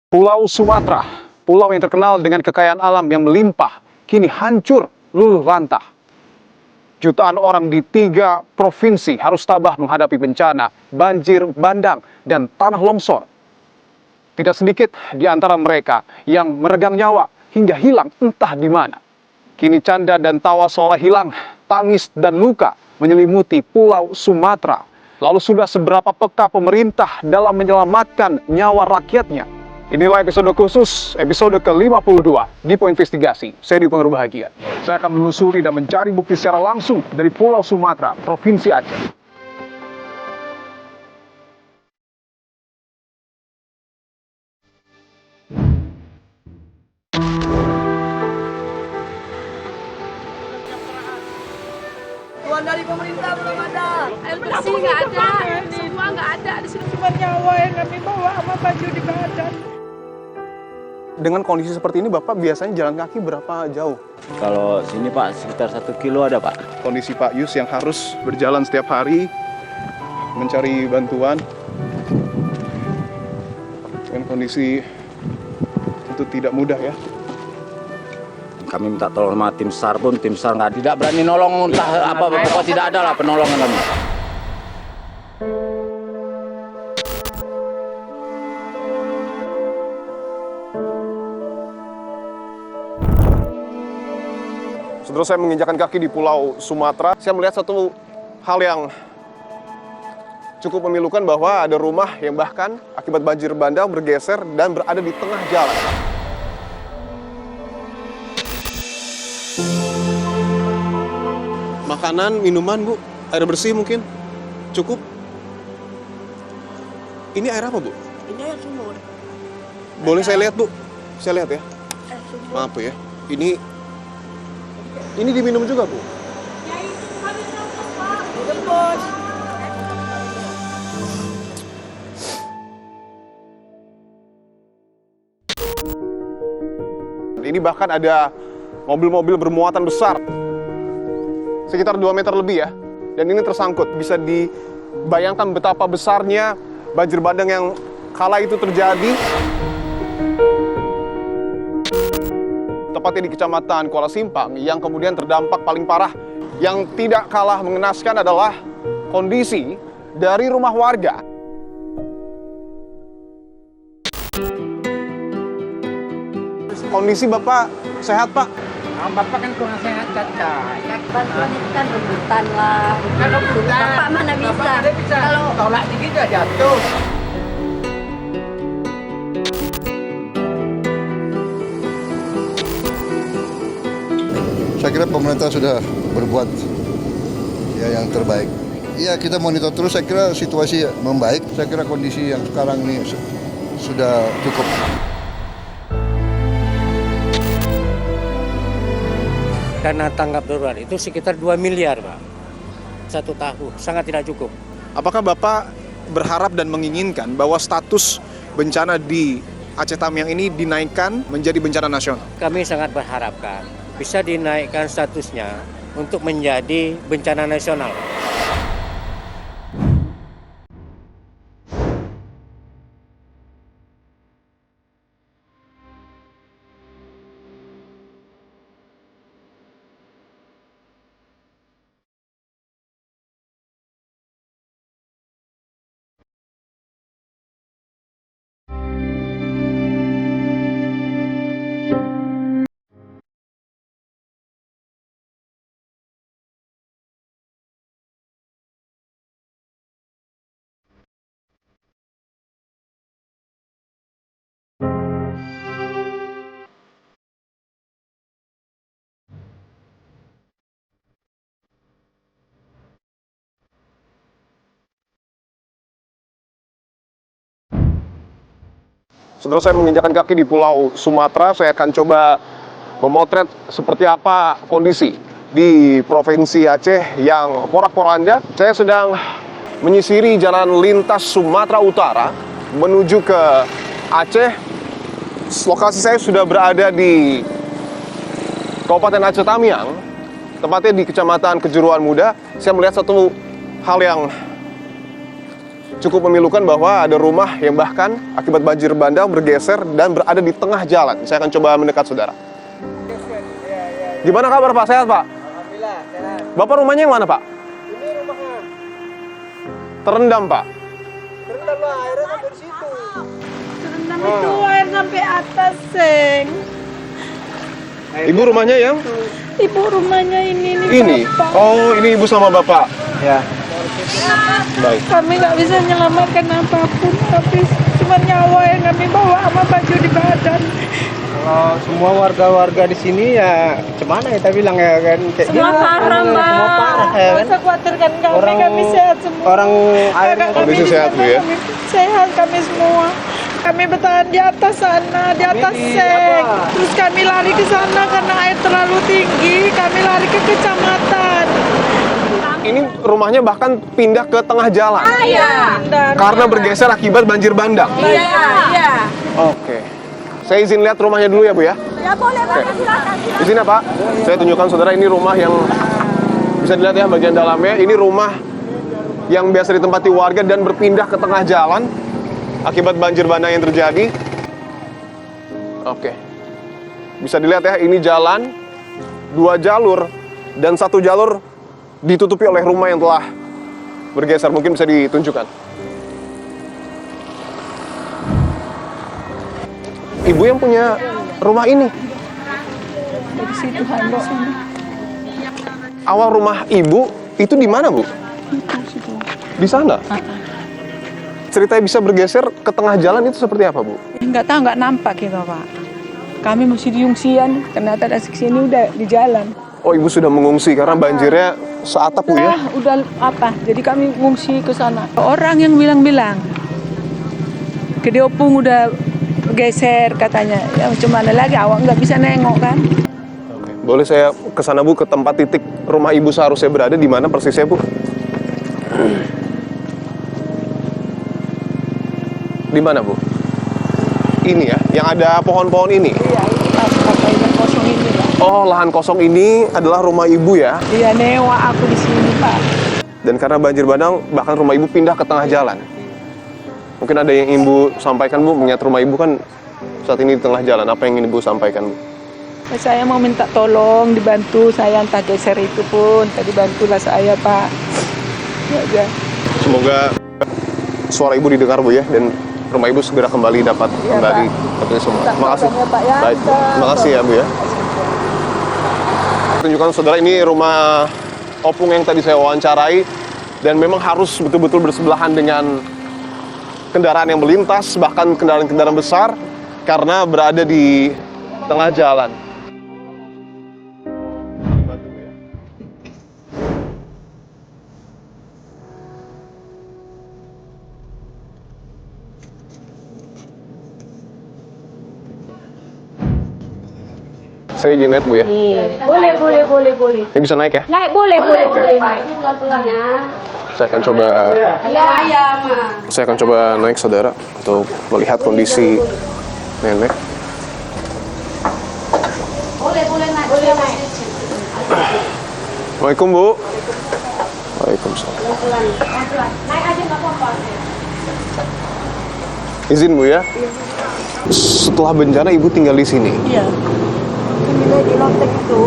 Pulau Sumatera, pulau yang terkenal dengan kekayaan alam yang melimpah, kini hancur luluh lantah. Jutaan orang di 3 provinsi harus tabah menghadapi bencana, banjir bandang, dan tanah longsor. Tidak sedikit di antara mereka yang meregang nyawa hingga hilang entah di mana. Kini canda dan tawa seolah hilang, tangis dan luka menyelimuti Pulau Sumatera. Lalu sudah seberapa peka pemerintah dalam menyelamatkan nyawa rakyatnya? Inilah episode khusus, episode ke-52 di Poin Investigasi, seri Pengaruh Bahagia. Saya akan menelusuri dan mencari bukti secara langsung dari Pulau Sumatera, Provinsi Aceh. Tuan dari pemerintah belum ada. Air bersih nggak ada, semua nggak ada di sini. Cuma nyawa yang kami bawa sama baju di badan. Dengan kondisi seperti ini, Bapak biasanya jalan kaki berapa jauh? Kalau sini Pak, sekitar 1 kilo ada Pak. Kondisi Pak Yus yang harus berjalan setiap hari mencari bantuan dengan kondisi tentu tidak mudah ya. Kami minta tolong sama tim SAR pun, tim SAR tidak berani nolong, entah apa, pokoknya tidak ada lah penolongan kami. Setelah saya menginjakan kaki di Pulau Sumatera, saya melihat satu hal yang cukup memilukan bahwa ada rumah yang bahkan akibat banjir bandang bergeser dan berada di tengah jalan. Makanan, minuman, Bu, air bersih mungkin cukup. Ini air apa, Bu? Ini air sumur. Boleh saya lihat, Bu? Saya lihat ya. Air sumur. Maaf Bu ya. Ini diminum juga, Bu? Udah bos. Ini bahkan ada mobil-mobil bermuatan besar. Sekitar 2 meter lebih ya. Dan ini tersangkut. Bisa dibayangkan betapa besarnya banjir bandang yang kala itu terjadi. Tepatnya di Kecamatan Kuala Simpang, yang kemudian terdampak paling parah. Yang tidak kalah mengenaskan adalah kondisi dari rumah warga. Kondisi Bapak sehat, Pak? Bapak kan kurang sehat cacat. Bantuan itu kan rebutan lah. Bapak mana bisa? Kalau Tolak dikit udah jatuh. Saya kira pemerintah sudah berbuat ya yang terbaik. Iya, kita monitor terus. Saya kira situasi membaik. Saya kira kondisi yang sekarang ini sudah cukup. Dana tanggap darurat itu sekitar 2 miliar Pak, 1 tahun, sangat tidak cukup. Apakah Bapak berharap dan menginginkan bahwa status bencana di Aceh Tamiang ini dinaikkan menjadi bencana nasional? Kami sangat berharapkan bisa dinaikkan statusnya untuk menjadi bencana nasional. Setelah saya menginjakan kaki di Pulau Sumatera, saya akan coba memotret seperti apa kondisi di Provinsi Aceh yang porak-poranda. Saya sedang menyisiri jalan lintas Sumatera Utara menuju ke Aceh. Lokasi saya sudah berada di Kabupaten Aceh Tamiang, tepatnya di Kecamatan Kejuruan Muda. Saya melihat satu hal yang cukup memilukan bahwa ada rumah yang bahkan akibat banjir bandang bergeser dan berada di tengah jalan. Saya akan coba mendekat, saudara. Gimana kabar Pak? Sehat Pak? Alhamdulillah, sehat. Bapak rumahnya yang mana Pak? Ini rumahnya. Terendam Pak? Terendam lah, airnya sampai di situ. Terendam itu air sampai atas, Seng. Ibu rumahnya yang? Ibu rumahnya ini Ini? Bapak. Oh, ini ibu sama bapak? Ya. Baik. Kami nggak bisa menyelamatkan apapun, tapi cuma nyawa yang kami bawa sama baju di badan. Kalau semua warga-warga di sini ya gimana kita bilang ya kan kayak Semua gitu. parah, Mbak. Semua parah ya Nggak kan. usah khawatirkan kami, Orang- kami sehat semua. Orang air Kakak kami Kondisi di sehat, sana, Bu, ya? kami sehat kami semua. Kami bertahan di atas sana, di atas Ini seng. apa? Terus kami lari ke sana karena air terlalu tinggi. Kami lari ke kecamatan. Ini rumahnya bahkan pindah ke tengah jalan Iya. karena bergeser akibat banjir bandang. Iya. Oke. Saya izin lihat rumahnya dulu ya Bu ya. Ya boleh, Pak. Silakan. Izin ya Pak. Saya tunjukkan saudara, ini rumah yang bisa dilihat ya bagian dalamnya. Ini rumah yang biasa ditempati warga dan berpindah ke tengah jalan akibat banjir bandang yang terjadi. Oke. Bisa dilihat ya, ini jalan 2 jalur dan 1 jalur ditutupi oleh rumah yang telah bergeser. Mungkin bisa ditunjukkan. Ibu yang punya rumah ini. Dari situ handuk sana. Awal rumah ibu itu di mana, Bu? Di sana. Ceritanya bisa bergeser ke tengah jalan itu seperti apa, Bu? Enggak tahu, enggak nampak kita, Pak. Kami mesti diungsian, ternyata dari sini udah di jalan. Oh, ibu sudah mengungsi karena banjirnya seatap, Bu ya? Udah apa? Jadi kami ngungsi ke sana. Orang yang bilang-bilang Gede Opung udah geser katanya. Ya macam mana lagi, awak nggak bisa nengok kan? Boleh saya ke sana, Bu, ke tempat titik rumah ibu seharusnya berada, di mana persisnya, Bu? Di mana, Bu? Ini ya, yang ada pohon-pohon ini. Iya, ini apa yang kosong ini, Pak. Oh, lahan kosong ini adalah rumah ibu ya. Iya, newa aku di sini, Pak. Dan karena banjir bandang, bahkan rumah ibu pindah ke tengah jalan. Mungkin ada yang ibu sampaikan, Bu, mengingat rumah ibu kan saat ini di tengah jalan. Apa yang ingin ibu sampaikan, Bu? Saya mau minta tolong dibantu saya entah geser itu pun. Tadi bantulah saya, Pak. Ya aja. Semoga suara ibu didengar, Bu ya, dan rumah ibu segera kembali dapat Iya, kembali Pak. seperti semula. Minta Terima kasih. tolong ya, Pak, ya. Baik, Bu. Terima kasih ya, Bu ya. Tunjukkan saudara, ini rumah Opung yang tadi saya wawancarai, dan memang harus betul-betul bersebelahan dengan kendaraan yang melintas, bahkan kendaraan-kendaraan besar, karena berada di tengah jalan. Saya izin lihat, Bu ya. Boleh. Ini bisa naik ya? Naik boleh. Pelan-pelan ya. Saya akan coba Iya, Saya akan coba naik, saudara, untuk melihat kondisi nenek. Boleh naik. Assalamualaikum, Bu. Waalaikumsalam. Pelan-pelan. Naik aja nggak apa-apa. Izin, Bu ya. Setelah bencana ibu tinggal di sini. Iya. Ini di lotek itu.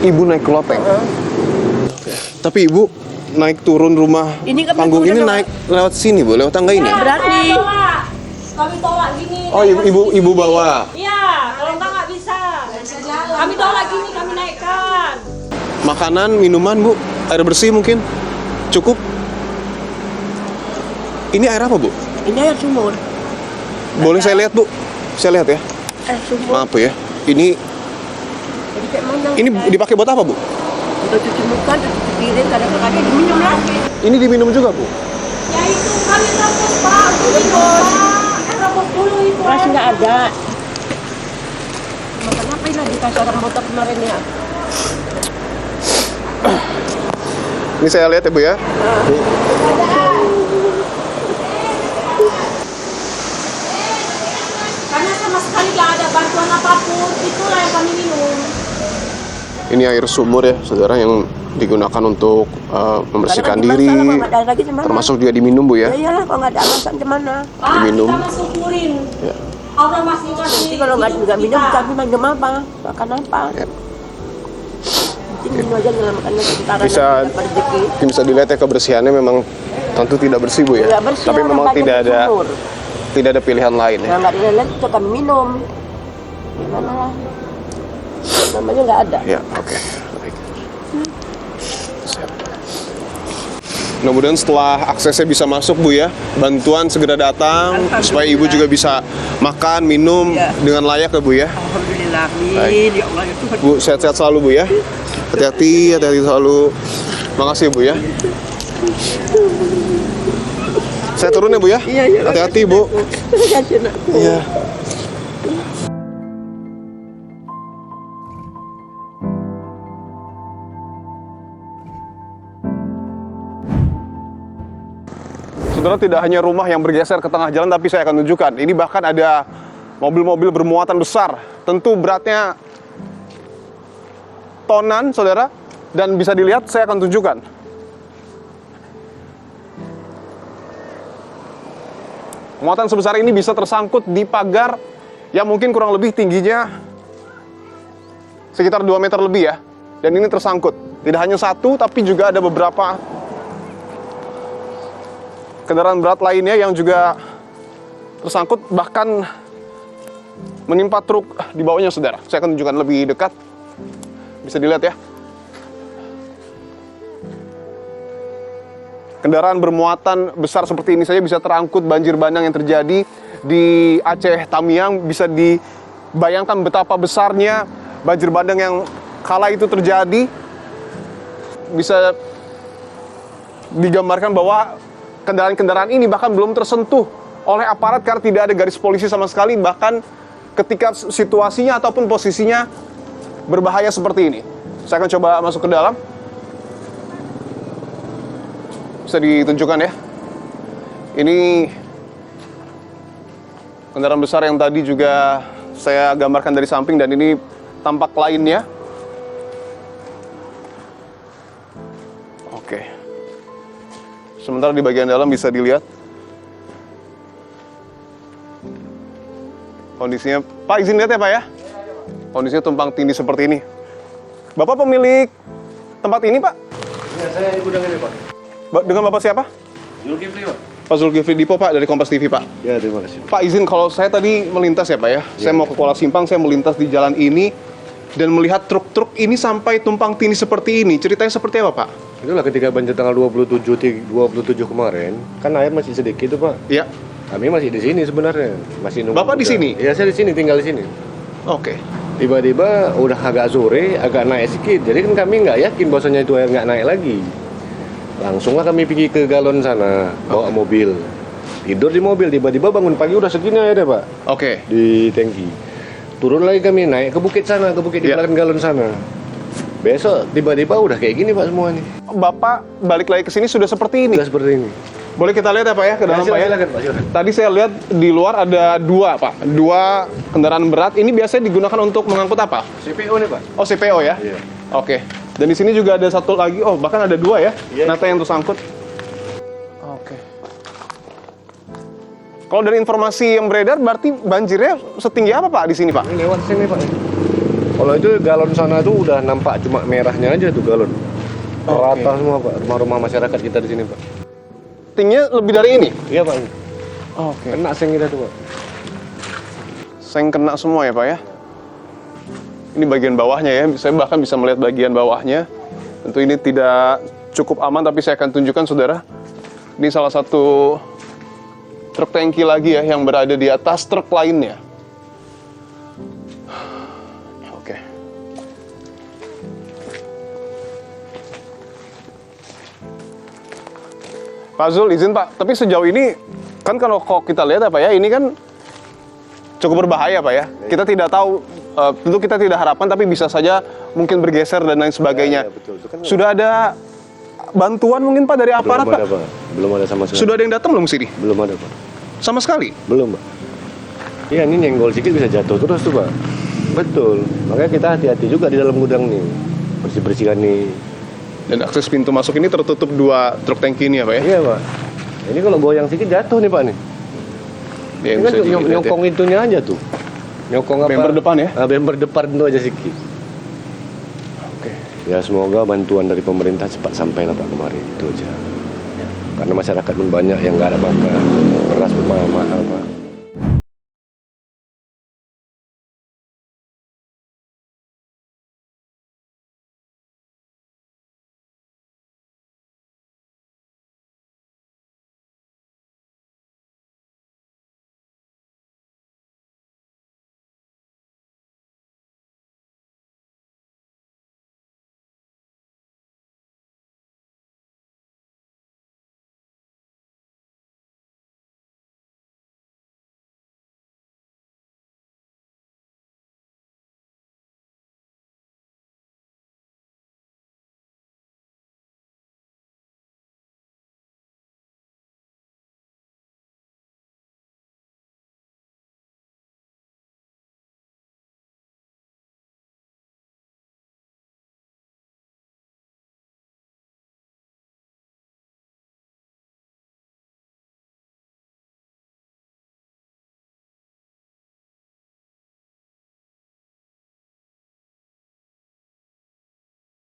Ibu naik ke loteng. Tapi ibu naik turun rumah Ini kan panggung udah ini lewat. naik lewat sini, Bu, lewat tangga ini. Berarti Kami tolak gini. Oh, ibu bawa. Iya, kalau nggak bisa. Kami tolak gini, kami naikkan. Makanan, minuman, Bu, air bersih mungkin cukup. Ini air apa, Bu? ini air sumur. Boleh saya lihat, Bu? Saya lihat ya. Air sumur. Maaf, Bu ya. Jadi kayak mana? Ini dipakai buat apa, Bu? Udah cuci muka, udah cuci piring, kadang-kadang diminum lagi. Ini diminum juga, Bu? Ya itu kami rapor Pak. Rapor dulu itu. Masih nggak ada. Kenapa ini dikasih orang botak kemarin ya? Ini saya lihat ya, Bu ya. Karena sama sekali nggak ada bantuan apapun, itulah yang kami minum. Ini air sumur ya, saudara, yang digunakan untuk membersihkan Kalau diri, masalah, kalau nggak ada lagi gimana? termasuk juga diminum Bu ya? Ya iyalah, kalau nggak ada alasan gimana? Diminum. Ya. Nanti kalau nggak minum, kami minum apa? Makan apa? Ya. Penting minum aja menyelamatkan sementara. Bisa- nanti dapat rezeki. Mungkin bisa dilihat ya kebersihannya memang tentu tidak bersih Bu ya, Nggak bersih, tapi orang memang banyak tidak di ada sumur. pilihan lain ya. Nah, nggak ada lagi, kami minum. Gimana lah? Namanya nggak ada. Ya, oke. Baik. Siap. Mudah-mudahan setelah aksesnya bisa masuk Bu ya, bantuan segera datang supaya Ibu juga bisa makan, minum dengan layak ya Bu ya. Alhamdulillah, Baik. ya Allah ya Tuhan. Bu, sehat-sehat selalu Bu ya. Hati-hati selalu. Makasih ya Bu ya. Saya turun ya Bu ya. Iya. Hati-hati Bu. Iya. Saudara, tidak hanya rumah yang bergeser ke tengah jalan, tapi saya akan tunjukkan. Ini bahkan ada mobil-mobil bermuatan besar. Tentu beratnya tonan, saudara. Dan bisa dilihat, saya akan tunjukkan. Muatan sebesar ini bisa tersangkut di pagar yang mungkin kurang lebih tingginya sekitar 2 meter lebih ya. Dan ini tersangkut. Tidak hanya satu, tapi juga ada beberapa kendaraan berat lainnya yang juga tersangkut, bahkan menimpa truk di bawahnya, saudara. Saya akan tunjukkan lebih dekat. Bisa dilihat ya. Kendaraan bermuatan besar seperti ini saja bisa terangkut banjir bandang yang terjadi di Aceh Tamiang. Bisa dibayangkan betapa besarnya banjir bandang yang kala itu terjadi. Bisa digambarkan bahwa kendaraan-kendaraan ini bahkan belum tersentuh oleh aparat karena tidak ada garis polisi sama sekali, bahkan ketika situasinya ataupun posisinya berbahaya seperti ini. Saya akan coba masuk ke dalam. Bisa ditunjukkan ya. Ini kendaraan besar yang tadi juga saya gambarkan dari samping, dan ini tampak lainnya. Oke. Sementara di bagian dalam bisa dilihat kondisinya. Pak, izin lihat ya Pak ya. Kondisinya tumpang tindih seperti ini. Bapak pemilik tempat ini Pak? Ya, saya di gudang ini Pak. Dengan Bapak siapa? Zulkifli Pak. Pak Zulkifli Dipo Pak, dari Kompas TV Pak. Ya, terima kasih. Pak, izin kalau saya tadi melintas ya Pak ya. Saya mau ke Kuala Simpang, saya melintas di jalan ini dan melihat truk-truk ini sampai tumpang tindih seperti ini. Ceritanya seperti apa Pak? Itulah ketika banjir tanggal 27 kemarin, kan air masih sedikit tuh Pak. Iya. Kami masih di sini sebenarnya, masih nunggu. Bapak di juga. sini? Iya, saya di sini, tinggal di sini. Oke. Tiba-tiba udah agak sore, agak naik sedikit. Jadi kan kami nggak yakin bahwasanya itu air nggak naik lagi. Langsunglah kami pergi ke galon sana, bawa mobil. Tidur di mobil, tiba-tiba bangun pagi udah segini airnya Pak, Oke. di tangki. Turun lagi kami naik ke bukit sana, ke bukit di Iya. belakang galon sana. Besok tiba-tiba udah kayak gini Pak semua nih. Bapak balik lagi ke sini sudah seperti ini. Udah seperti ini. Boleh kita lihat ya Pak ya ke dalam Pak ya? Silakan Pak, silakan. Tadi saya lihat di luar ada dua Pak, dua kendaraan berat. Ini biasanya digunakan untuk mengangkut apa? CPO nih Pak. Oh, CPO ya? Iya. Oke. Dan di sini juga ada satu lagi. Oh, bahkan ada dua ya? Iya. Ternyata yang tersangkut. Oke. Kalau dari informasi yang beredar, berarti banjirnya setinggi apa Pak di sini Pak? Ini lewat sini Pak. Kalau itu galon sana tuh udah nampak cuma merahnya aja tuh galon. Rata semua Pak, rumah-rumah masyarakat kita di sini Pak. Tingginya lebih dari ini? Iya Pak. Oke. Kena seng kita tuh Pak. Seng kena semua ya Pak ya? Ini bagian bawahnya ya, saya bahkan bisa melihat bagian bawahnya. Tentu ini tidak cukup aman, tapi saya akan tunjukkan saudara. Ini salah satu truk tangki lagi ya, yang berada di atas truk lainnya. Oke. Pak Zul, izin Pak, tapi sejauh ini, kan kalau kita lihat apa ya, ini kan cukup berbahaya Pak ya. Kita tidak tahu, tentu kita tidak harapkan, tapi bisa saja mungkin bergeser dan lain sebagainya. Ya, betul. Itu kan Sudah ada bantuan mungkin Pak dari aparat belum ada Pak? Pak. Belum ada sama sekali. Sudah ada yang datang belum sini? Belum ada Pak. Sama sekali? Belum Pak. Iya, ini nyenggol sedikit bisa jatuh terus tuh Pak. Betul. Makanya kita hati-hati juga di dalam gudang nih. Bersih-bersihkan nih. Dan akses pintu masuk ini tertutup 2 truk tangki ini ya Pak ya? Iya Pak. Ini kalau goyang sedikit jatuh nih Pak nih. Ya, Ini kan bisa dilihat ya. nyokong itunya aja tuh. Nyokong apa? Bemper depan ya? Bemper depan itu aja sedikit. Oke. Ya semoga bantuan dari pemerintah cepat sampai lah Pak kemarin. Itu aja. Karena masyarakat pun banyak yang nggak ada makan. Beras pun mahal-mahal Pak.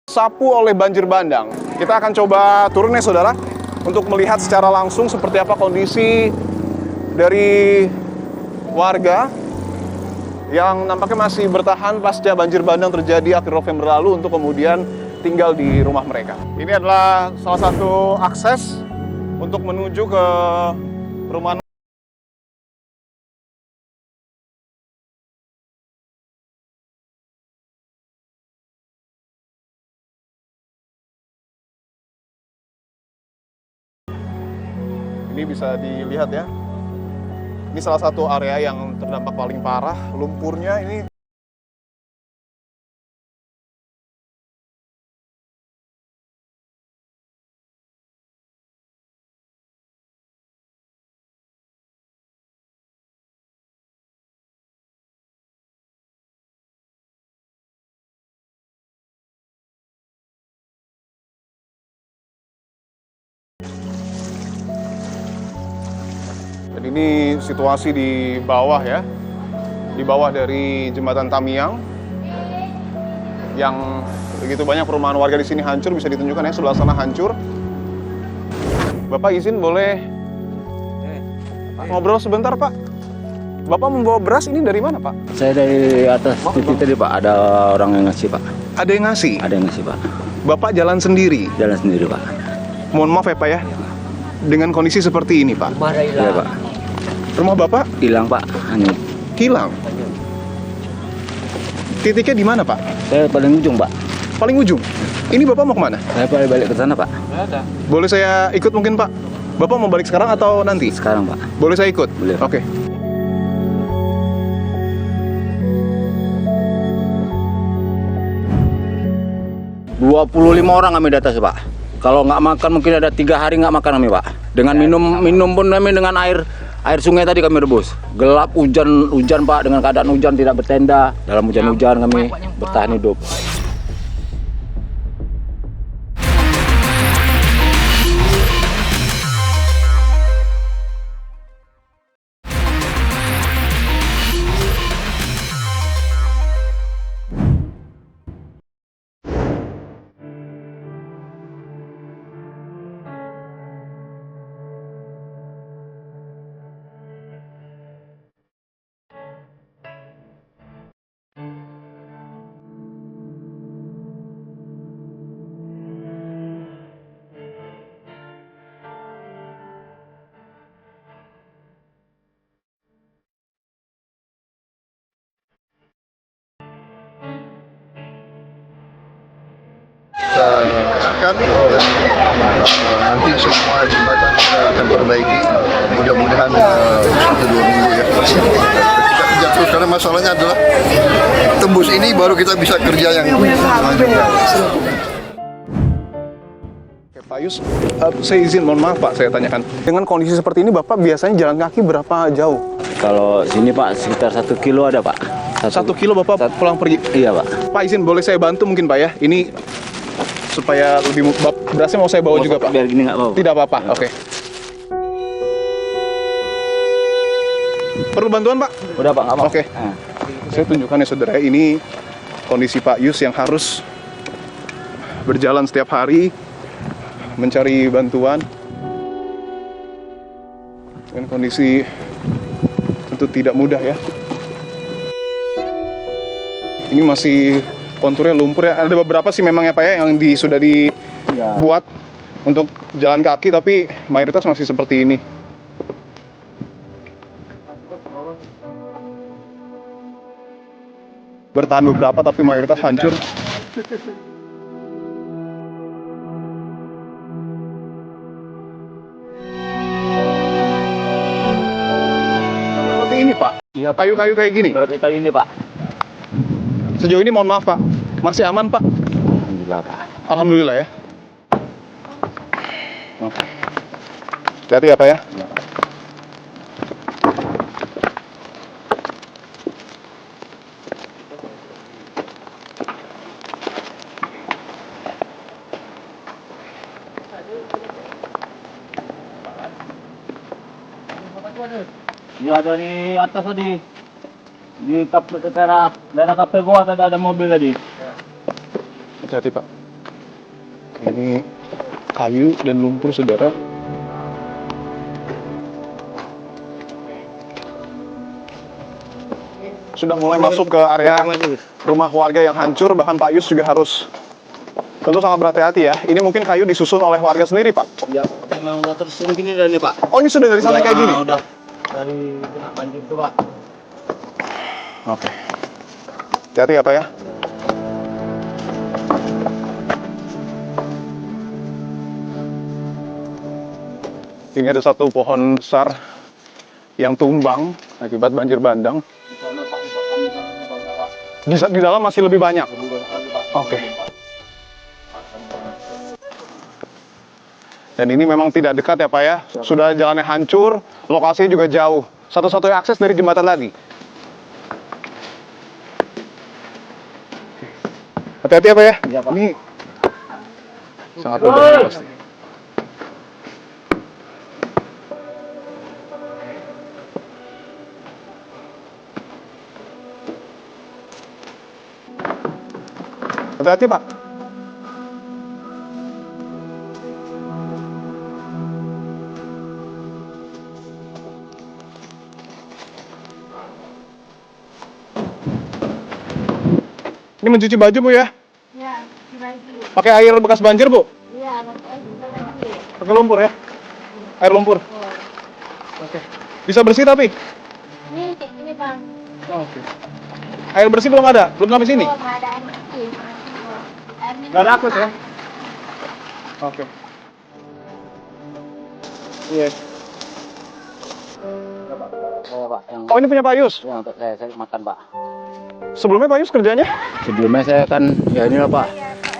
Sapu oleh banjir bandang. Kita akan coba turun ya saudara, untuk melihat secara langsung seperti apa kondisi dari warga yang nampaknya masih bertahan pasca banjir bandang terjadi akhir November lalu untuk kemudian tinggal di rumah mereka. Ini adalah salah satu akses untuk menuju ke rumah. Ini bisa dilihat ya. Ini salah satu area yang terdampak paling parah. Lumpurnya ini dan ini situasi di bawah ya, di bawah dari jembatan Tamiang yang begitu banyak perumahan warga di sini hancur. Bisa ditunjukkan ya, sebelah sana hancur. Bapak izin boleh ngobrol sebentar Pak? Bapak membawa beras ini dari mana Pak? Saya dari atas titik tadi Pak, ada orang yang ngasih Pak. Ada yang ngasih? Ada yang ngasih Pak. Bapak jalan sendiri? Jalan sendiri Pak. Mohon maaf ya Pak ya, dengan kondisi seperti ini Pak. Iya Pak. Rumah Bapak? Hilang Pak, hanyut. Hilang? Titiknya di mana Pak? Saya paling ujung Pak. Paling ujung? Ini Bapak mau kemana? Saya balik ke sana Pak. Boleh saya ikut mungkin Pak? Bapak mau balik sekarang atau nanti? Sekarang Pak. Boleh saya ikut? Boleh, Pak. Oke. Okay. 25 orang kami di atas Pak. Kalau nggak makan mungkin ada 3 hari nggak makan kami Pak. Dengan minum pun kami dengan air sungai tadi kami rebus. Gelap, hujan Pak, dengan keadaan hujan tidak bertenda. Dalam hujan-hujan kami bertahan hidup. Kita dan nanti semua jembatan kita akan perbaiki. Mudah-mudahan 1-2 minggu ya. Kita kerja terus karena masalahnya adalah tembus ini baru kita bisa kerja yang selanjutnya. Oke, Pak Yus, saya izin, mohon maaf Pak, saya tanyakan. Dengan kondisi seperti ini Bapak biasanya jalan kaki berapa jauh? Kalau sini Pak sekitar 1 kilo ada Pak. 1 kilo Bapak pulang pergi? Iya Pak. Pak izin, boleh saya bantu mungkin Pak ya? Ini supaya lebih berasnya mau saya bawa juga Pak. Biar gini nggak apa-apa. Tidak apa-apa. Oke. Perlu bantuan Pak? Udah Pak, nggak apa-apa. Oke. Saya tunjukkan ya saudara, ini kondisi Pak Yus yang harus berjalan setiap hari mencari bantuan. Dan kondisi tentu tidak mudah ya. Ini masih konturnya lumpur ya. Ada beberapa sih memang ya Pak ya yang sudah dibuat untuk jalan kaki, tapi mayoritas masih seperti ini. Bertahan beberapa tapi mayoritas hancur. Seperti ini Pak. Iya, Kayu-kayu kayak gini. Seperti kayu ini Pak. Sejauh ini mohon maaf Pak, masih aman Pak? Alhamdulillah Pak. Alhamdulillah ya. Oke. Hati-hati ya Pak ya. Iya, ada di atas tadi. Di daerah kafe gua ada mobil tadi. Hati-hati Pak. Oke, ini kayu dan lumpur saudara. Sudah mulai masuk ke area rumah warga yang hancur, bahkan Pak Yus juga harus tentu sangat berhati-hati ya. Ini mungkin kayu disusun oleh warga sendiri Pak. Ya, memang udah terus begini dari Pak. Oh ini sudah dari sana kayak gini? Udah dari kena banjir tuh Pak. Oke. Hati-hati ya Pak ya. Ini ada satu pohon besar yang tumbang akibat banjir bandang. Di dalam masih lebih banyak. Oke. Dan ini memang tidak dekat ya Pak ya. Sudah jalannya hancur, lokasinya juga jauh. Satu-satunya akses dari jembatan tadi. Hati-hati ya Pak ya. Iya, Pak. Ini sangat berbahaya pasti. Hati-hati Pak. Ini mencuci baju Bu ya? Iya, baju. Pakai air bekas banjir Bu? Iya, Pakai lumpur ya? Air lumpur? Oke. Bisa bersih tapi? ini Bang. Oke. Air bersih belum ada? Belum sampai sini? Oh, nggak ada air bersih. Nggak ada akses ya? Oke. Iya. Pak, yang Oh ini punya Pak Yus? untuk saya makan Pak. Sebelumnya Pak Yus kerjanya? Sebelumnya saya kan ya inilah Pak.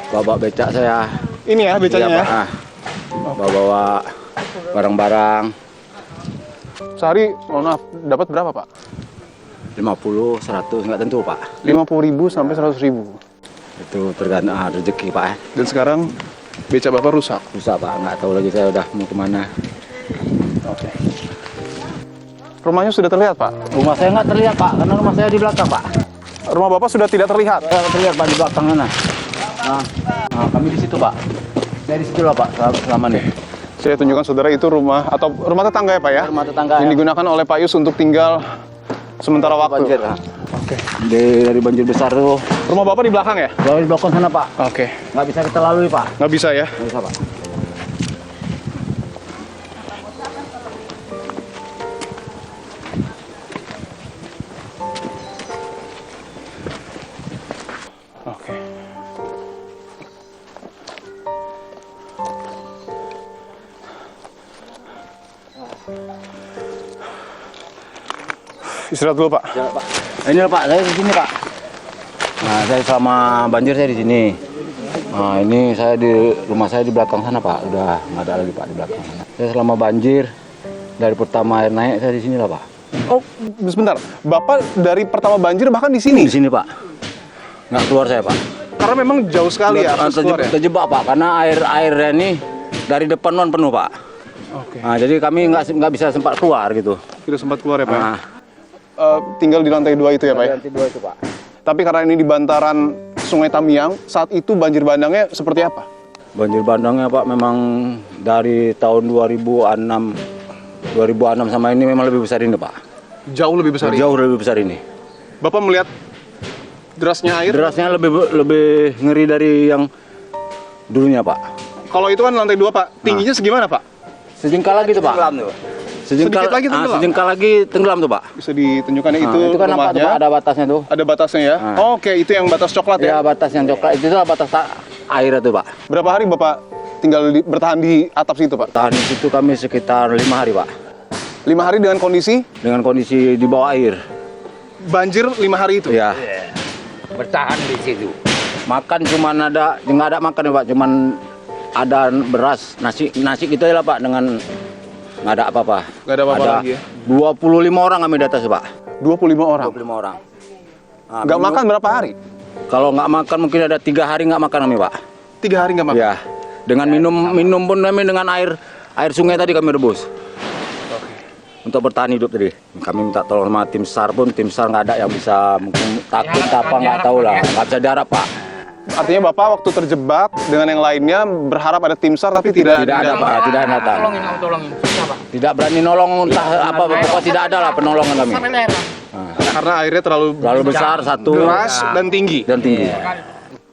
Bawa becak saya. Ini ya becanya Iya, ya? Pak. Bawa barang-barang. Sehari, mohon maaf, dapat berapa Pak? 50, 100, nggak tentu Pak. 50.000 sampai 100.000. Itu tergantung rezeki Pak ya. Dan sekarang beca Bapak rusak. Susah Pak, nggak tahu lagi saya udah mau kemana. Oke. Rumahnya sudah terlihat Pak? Rumah saya nggak terlihat Pak, karena rumah saya di belakang Pak. Rumah Bapak sudah tidak terlihat? Saya terlihat Pak di belakang sana. Nah, kami di situ Pak. Saya di situ lah Pak, selama nih. Saya tunjukkan saudara itu rumah atau rumah tetangga ya Pak ya? Rumah tetangga. Yang digunakan oleh Pak Yus untuk tinggal sementara waktu. Banjir. Nah. Oke. Dari banjir besar tuh. Rumah Bapak di belakang ya? Di belakang sana Pak. Oke. Nggak bisa kita lalui Pak. Nggak bisa ya? Nggak bisa Pak. Oke. Istirahat dulu Pak. Ya, Pak. Ini Pak, saya di sini Pak. Nah, saya selama banjir saya di sini. Nah, ini saya di rumah saya di belakang sana Pak. Udah nggak ada lagi Pak di belakang sana. Saya selama banjir dari pertama air naik saya di sini lah Pak. Oh, sebentar. Bapak dari pertama banjir bahkan di sini? Di sini Pak. Nggak keluar saya Pak. Karena memang jauh sekali ya akses keluar ya? Terjebak Pak, karena airnya ini dari depan non penuh Pak. Oke. Nah, jadi kami nggak bisa sempat keluar gitu. Tidak sempat keluar ya Pak? Nah, Tinggal di lantai 2 itu ya Pak? Ya? lantai 2 itu Pak. Tapi karena ini di bantaran Sungai Tamiang, saat itu banjir bandangnya seperti apa? Banjir bandangnya Pak memang dari tahun 2006 sama ini memang lebih besar ini Pak. Jauh lebih besar ini? Jauh lebih besar ini. Bapak melihat derasnya air? Derasnya lebih ngeri dari yang dulunya Pak. Kalau itu kan lantai 2 Pak, tingginya segimana Pak? Sejengkal lagi tuh Pak. Sedikit lagi tenggelam? Sejengkal lagi tenggelam tuh Pak. Bisa ditunjukkan ya, itu Itu kan nampak tuh rumahnya. Pak, ada batasnya tuh. Ada batasnya ya? Oke, itu yang batas coklat ya? Ya batas yang coklat itu tuh batas air itu Pak. Berapa hari Bapak tinggal bertahan di atap situ Pak? Tahan di situ kami sekitar 5 hari Pak. 5 hari dengan kondisi Dengan kondisi di bawah air. banjir 5 hari itu? Ya. Bertahan di situ. Makan cuman nggak ada makan ya Pak, cuman ada beras, nasi gitu ya lah Pak, dengan nggak ada apa-apa. Nggak ada apa-apa lagi ya? 25 orang kami di atas Pak. 25 orang? 25 orang. Nah, Nggak makan berapa hari? Kalau nggak makan mungkin ada 3 hari nggak makan kami Pak. 3 hari nggak makan? Ya. Dengan minum pun kami dengan air sungai tadi kami rebus. Untuk bertahan hidup tadi. Kami minta tolong sama tim SAR pun, tim SAR nggak ada yang bisa, mungkin takut apa nggak tahu lah, nggak bisa darat Pak. Artinya Bapak waktu terjebak dengan yang lainnya berharap ada tim SAR tapi tidak Tidak ada Pak, tidak ada datang. Tolongin, susah Pak. Tidak berani nolong entah apa, pokoknya tidak ada lah penolongan kami. karena airnya terlalu Besar satu deras dan tinggi.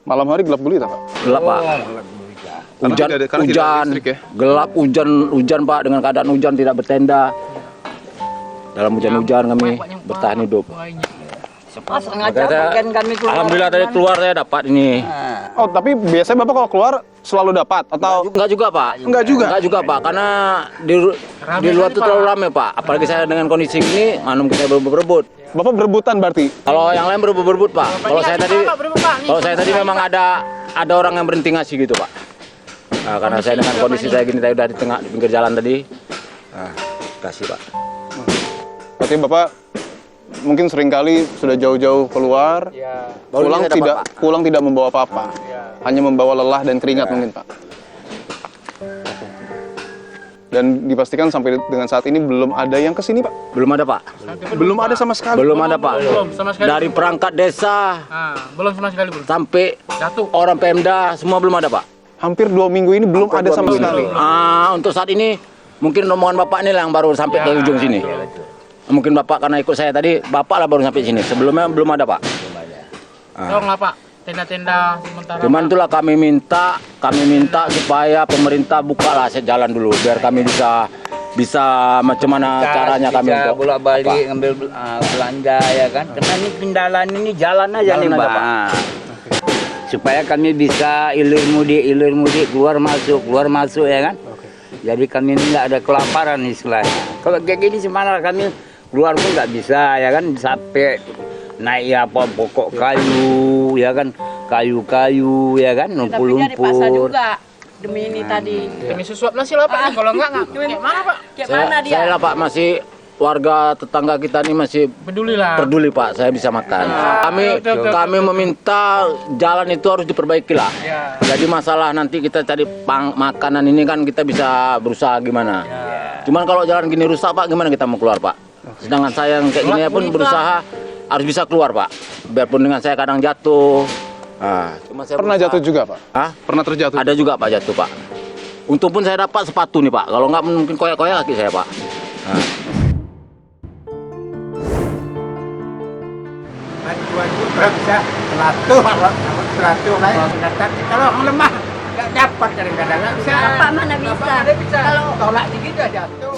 Malam hari gelap gulita Pak. Gelap Pak. Karena tidak ada- karena tidak ada listrik ya? Gelap hujan Pak, dengan keadaan hujan tidak bertenda. Dalam hujan-hujan kami bertahan hidup. Makanya saya, alhamdulillah tadi keluar saya dapat ini. Oh, tapi biasanya Bapak kalau keluar selalu dapat atau Enggak juga Pak. Enggak juga? Enggak juga Pak, karena di luar itu terlalu ramai Pak. Apalagi saya dengan kondisi ini, kita berebut. Bapak berebutan berarti? Kalau yang lain berebut Pak. Kalau saya tadi memang ada orang yang berhenti ngasih gitu Pak. Nah, karena saya dengan kondisi saya gini tadi udah di tengah di pinggir jalan tadi. Nah, kasih Pak. Berarti Bapak mungkin seringkali sudah jauh-jauh keluar, pulang Baru ini saya tidak dapat, Pak. pulang tidak membawa apa-apa, hanya membawa lelah dan keringat mungkin Pak. Dan dipastikan sampai dengan saat ini belum ada yang kesini Pak. Belum ada Pak. Belum ada sama sekali. Belum ada Pak. Belum sama sekali. Dari perangkat desa Belum sama sekali belum. sampai Jatuh. orang Pemda semua belum ada Pak. Hampir 2 minggu ini belum ada sama sekali. Untuk saat ini mungkin rombongan Bapak ini lah yang baru sampai ke ujung sini. Mungkin Bapak karena ikut saya tadi, Bapak lah baru sampai sini. Sebelumnya belum ada Pak. Tolonglah Pak, tenda-tenda sementara. Cuman itulah kami minta supaya pemerintah bukalah jalan dulu biar kami bisa macam mana caranya kami bisa untuk bolak-balik ngambil belanja ya kan. Karena ini pindalan ini jalan aja Jalan nih aja, Pak. Pak. Supaya kami bisa ilir mudik keluar masuk ya kan. Jadi kami ini nggak ada kelaparan istilahnya. Kalau kayak gini semana kami keluar pun nggak bisa ya kan, sampai naik ya apa pokok kayu ya kan, kayu-kayu ya kan, Tapi dia dipaksa lumpur-lumpur. juga demi ini tadi. Demi sesuatu lah sih lah Pak. Kalau enggak kayak mana Pak? Kayak mana dia? Saya lah Pak, masih warga tetangga kita ini masih peduli Pak, saya bisa makan. Kami meminta jalan itu harus diperbaiki lah. Jadi masalah nanti kita cari makanan ini kan kita bisa berusaha gimana. Cuman kalau jalan gini rusak Pak, gimana kita mau keluar Pak? Sedangkan saya yang kayak gini pun berusaha harus bisa keluar Pak. Biarpun dengan saya kadang jatuh. Cuma saya Pernah berusaha. jatuh juga Pak? Hah? Pernah terjatuh? Ada juga Pak jatuh Pak. Untung pun saya dapat sepatu nih Pak. Kalau nggak mungkin koyak-koyak kaki saya Pak. Bantuan juga bisa 100 naik. Kalau lemah nggak dapat kadang-kadang nggak bisa. Bapak mana bisa? Kalau tolak dikit aja jatuh.